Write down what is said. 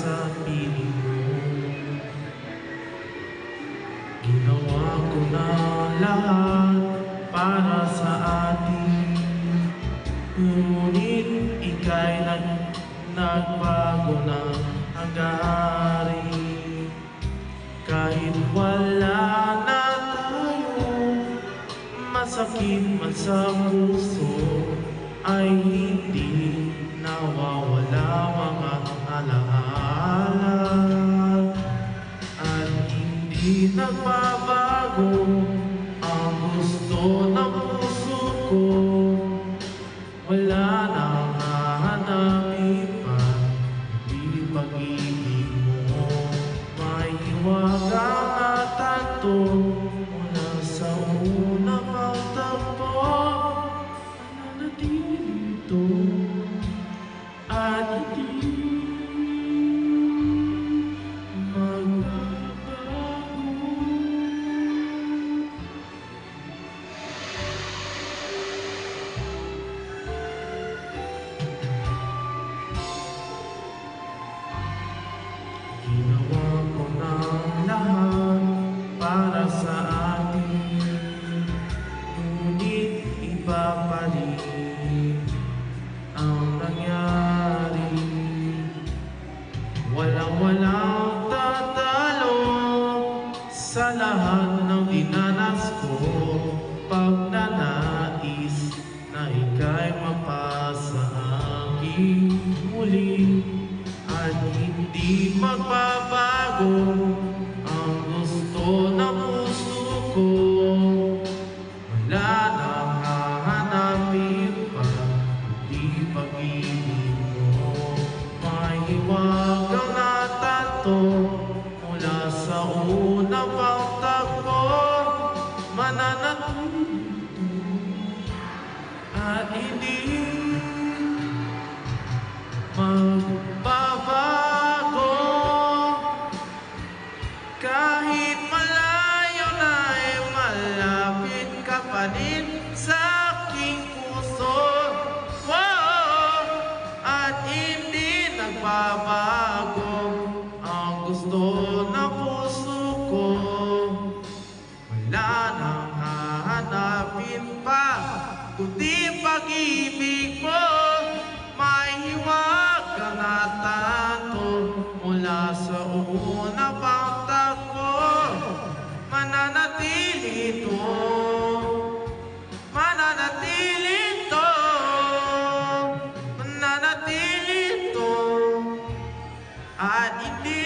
sa piling mo. Ginawa ko na lahat para sa atin, ngunit ika'y nagbago na hanggari. Kahit wala na tayo, masakit man sa puso, ay hindi nawawala mga alaala. At hindi nagbabago ang gusto ng puso ko. Wala nang hahanapin pa, hindi pag-ibig mo. May hiwagang natanto mula sa unang pagtagpo. Nananatili ito at hindi magbabago. Ginawa ko ng lahat para sa atin, ngunit iba pa rin ang nangyari. Walang tatalo sa lahat ng dinanas ko, pagnanais na ika'y mapasa aking muli. At hindi magbabago ang gusto ng puso ko. Wala nang hahanapin pa, hindi pag-ibig mo. May hiwagang natanto mula sa unang pagtagpo. Mananatili at hindi magbabago. Kahit malayo na ay malapit ka pa rin sa aking puso. Wow! At hindi nagbabago ang gusto ng puso ko. Wala nang hahanapin pa, kundi pag-ibig mo. May hiwagang natanto mula sa unang pagtagpo. Mananatili ito, mananatili ito, mananatili ito, at hindi